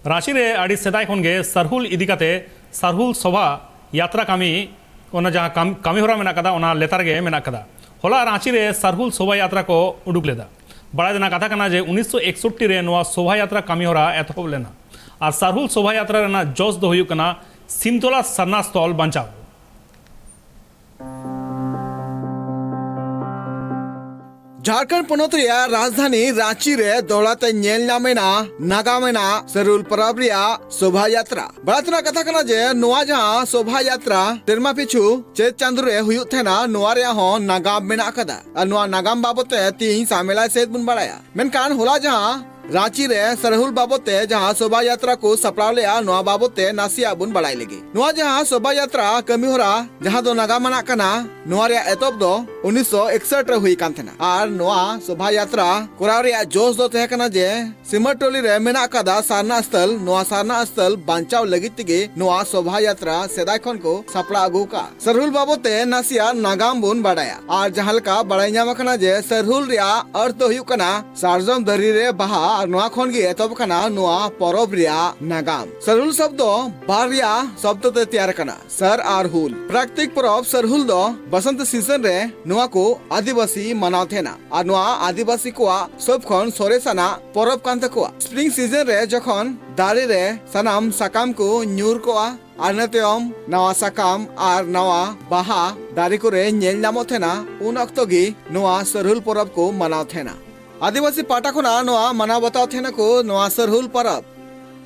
रांची रे आड़ी सेदाय खनगे सरहुल इदिकाते सरहुल शोभा यात्रा कामी ओना जहां कामी होरा मेना कदा ओना लेतार गे मेना कदा होला रांची रे सरहुल शोभा यात्रा को उडुक लेदा बड़ा देना कथा कना जे 1961 रे नोआ शोभा यात्रा कामी होरा एतहब लेना और सरहुल शोभा यात्रा रेना जोश दो हुयुक कना सिमतोला सरना स्थल बांचाव झारखंड पनत राजधानी रांची रे दौड़ाते नेलनामेना नागामेना सरहुल परब शोभा यात्रा बड़ातना कथा कना जे नोआ जहां शोभा यात्रा तेरमा पिछु चेत चांदु रे हुयुक थेना नोआ रे हो नागाम मेना कदा और नोआ नागाम बाबते तीन सामेला सेत बुन बड़ाया मेनकान होला जहां रांची रे सरहुल बाबते जहां शोभा यात्रा को सपड़ाव लिया नोआ बाबते नासिया बुन बड़ाई लगी नोआ जहां शोभा यात्रा कमी होरा जहां दो नागा मना कना नोआ रे एतब दो 1961 रे हुई कान थेना और नोआ शोभा यात्रा कोराव रे जोश दो तहे कना जे सिमरटोली रे मेना कदा सारना स्थल नोआ सारना स्थल बांचाव लगी तिगे नोआ शोभा यात्रा सेदाय खन को सपड़ा अगु का सरहुल बाबते नासिया नागाम बुन बड़ाया और जहां का बड़ाई नाम कना जे सरहुल रे अर्थ हुयुक कना सारजम दरी रे बहा नोआ खन गे एतब कना नोआ परब रिया नागाम सरहुल शब्द बार रिया शब्द ते तैयार कना सर और हुल प्राकृतिक परब सरहुल दो बसंत सीजन रे नोआ को आदिवासी मनाव थेना और नोआ आदिवासी को सब खन सोरेसाना परब कान तकोआ स्प्रिंग सीजन रे जखन दारे रे सनाम सकाम को न्यूर को आरनेतेम नवा सकाम और नवा बाहा दारी को रे नेल नामो थेना उन अक्तो गी नोआ सरहुल परब को मनाव थेना आदिवासी पाटा खुना नोआ मना बताओ थेना को नोआ सरहुल परब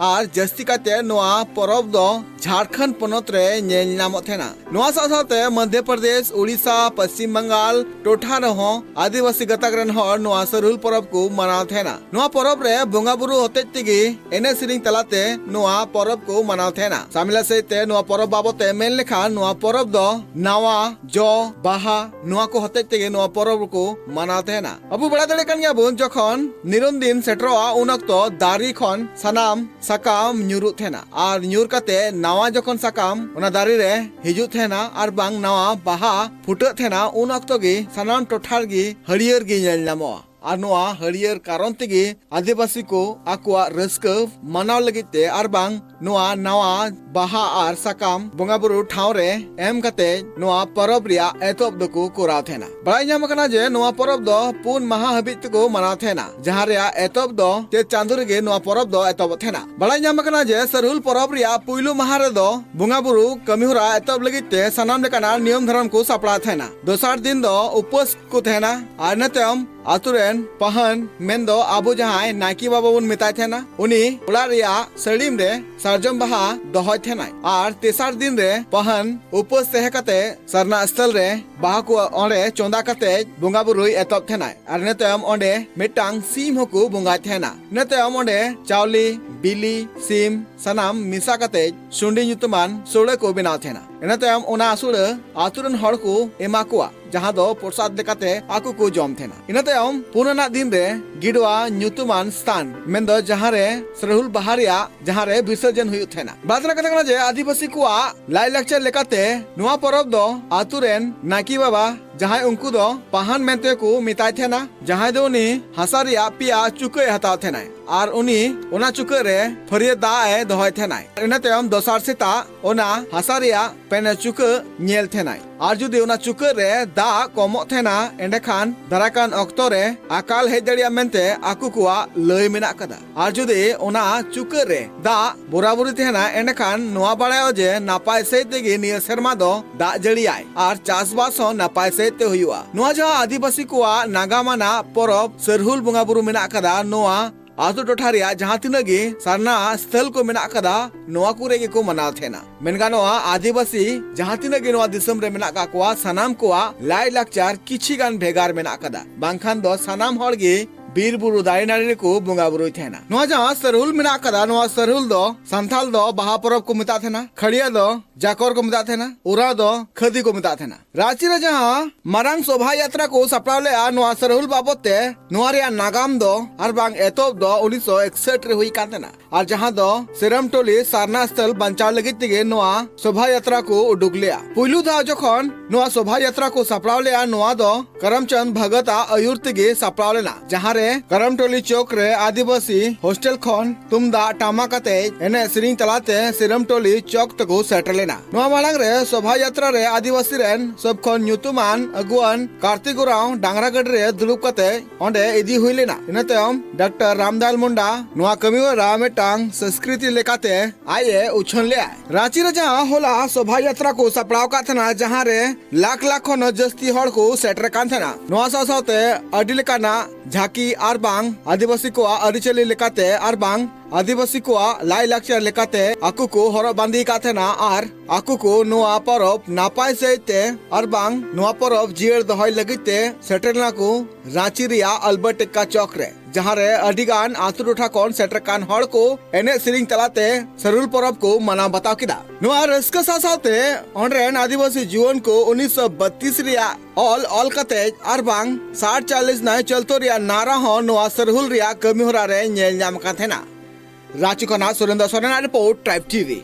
और जस्ती काते नोआ परब दो झारखंड पनत रे नेल नामो थेना नोआ साथे मध्य प्रदेश उड़ीसा पश्चिम बंगाल टोठा रहो आदिवासी गतक रन हर नोआ सरहुल परब को मनाव थेना नोआ परब रे बोंगा बुरु होते तिगी एने सिरिंग तलाते नोआ परब को मनाव थेना सामिला सहिते नोआ परब बाबते मेन लेखा नोआ परब दो नावा जो बाहा नोआ को होते तिगी नोआ परब को मनाव थेना अबु बड़ा दड़े कन गया बुन जखन निरन दिन सेटरोआ उनक्तो दारी खन सनाम सकाम न्यूरु थेना और न्यूर काते नावा जखन सकाम उना दारी रे हिजु थेना और बांग नावा बाहा फुट थेना उन अक्तो गे सनाम टोठार गे हरियर गे नेल नामो और नोआ हरियर कारण तेगे आदिवासी को आकुआ रस्क मनाव लगिते और बांग नोआ नावा बाहा और सकाम बोंगा बुरु ठाव रे एम कते नोआ परब रिया एतब दो को कोराव थेना बड़ाई नाम कना जे नोआ परब दो पुन महा हबित को मनाव थेना जहां रिया एतब दो ते चांदुर गे नोआ परब दो एतब थेना बड़ाई नाम कना जे सरहुल परब रिया पुइलु महा रे दो बोंगा बुरु कमिहुरा एतब लगिते सनाम लेकाना नियम धर्म को सपड़ा थेना दोसार दिन दो उपवास को थेना और नतम आतुरेन पहन मेंदो आबू जहां नाकी बाबा उन मिताय थेना उनी उला रिया सड़ीम रे सरजम बहा दहय थेना और तेसार दिन रे पहन उपवास तहे कते सरना स्थल रे बाहा को ओंडे चोंदा कते बोंगा बुरुई एतब थेना और नेतम ओंडे मिटांग सीम होको बोंगा थेना नेतम ओंडे चावली बिली सीम सनाम मिसा कते सुंडी युतमान सोड़े को बनाव थेना एनातम ओना सुड़े आतुरन हड़ को एमा कोआ जहां दो प्रसाद लेकाते आकु को जम थेना इनातम पुनना दिन रे गिडवा न्युतुमान स्थान मेंदो जहां रे सरहुल बहारिया जहां रे विसर्जन हुयु थेना बातना कथा कना जे आदिवासी को लाई लेक्चर लेकाते नोआ परब दो आतुरेन नाकी बाबा जहां उनको दो पहान मेंते को मिताय थेना जहां दो उनी हसारिया पिया चुके हताव थेना और उनी ओना चुके रे फरिया दा ए दहय थेना इनातम दोसार सेता ओना हसारिया पेने चुके नेल थेना और जुदी ओना चुके रे दा कमो थेना एंडे खान दराकान अक्तो रे अकाल हेज दड़िया मेंते आकु कुआ लय मेना कदा और जुदी ओना चुके रे दा बोराबुरी थेना एंडे खान नोआ बड़ायो जे नापाय सहित गे निया शर्मा दो दा जड़ियाय और चासबास हो नापाय सहित हुयुआ नोआ जहां आदिवासी कुआ नागामाना परब सरहुल बोंगा बुरु मेना कदा नोआ आतु टोठारिया जहां तिना गे सरना स्थल को मेना कदा नोआ कुरे गे को मनाव थेना मेनगा नोआ आदिवासी जहां तिना गे नोआ दिसम रे मेना का कोआ सनाम कोआ लाई लाकचार किछि गान भेगार मेना कदा बांखान दो सनाम हड़ गे बीर बुरु दाई नारी को बोंगा बुरु थेना नोआ जहां सरहुल मेना कदा नोआ सरहुल दो संथाल दो बाहा परब को मिता थेना खड़िया दो जाकोर को मिता थेना उरा दो खदी को मिता थेना रांची रे जहां मारांग शोभा यात्रा को सपड़ाव ले नोआ सरहुल बाबते नोआ रे नागाम दो और बांग एतब दो 1961 रे हुई कातेना और जहां दो सिरमटोली सारना स्थल बंचाव लगी तिगे नोआ शोभा यात्रा को उडुक लिया पुइलु दा जखन नोआ शोभा यात्रा को सपड़ाव ले नोआ दो करमचंद भगता अयुर तिगे सपड़ाव लेना जहां रे करमटोली चौक रे आदिवासी हॉस्टल खन तुमदा टामाकाते एने सिरिंग तलाते सिरमटोली चौक तको सेटल लेना नोआ मालांग रे शोभा यात्रा रे आदिवासी रेन सब खन ᱧᱩᱛᱩᱢᱟᱱ अगुवान कार्तिक उराव डांगरागढ़ रे दुलुप कते ओंडे इदी हुई लेना इना तायम डॉक्टर रामदाल मुंडा नोआ कमिवरा मेटांग संस्कृति लेकाते आये उछन ले रांची रे जहां होला शोभा यात्रा को सपड़ाव का थना जहां रे लाख लाख खन जस्ती हड़ को सेटर कान थना नोआ साथे अडी लेकाना झाकी आर बांग आदिवासी को अरिचली लेकाते आर बांग आदिवासी को लाई लाक्चर लेकाते आकु को हर बांधी का थना आर आकु को नोआ परब नापाय सहिते आर बांग नोआ परब जियर दहय लगिते सेटरना को रांची रिया अल्बर्ट टेक्का चौक रे जहां रे अडिगान आतु टोठा कोन सेटर कान हड़ को एने सिरिंग तलाते सरुल परब को मना बताव किदा नोआ रस्का साथे ओंड्रेन आदिवासी जीवन को 1932 रिया ऑल कते आर बांग 60-40 नाय चलतो रिया नारा हो नोआ सरहुल रिया कमी होरा रे नेल नाम का थेना रांची खना Surendra Soren report tribe TV.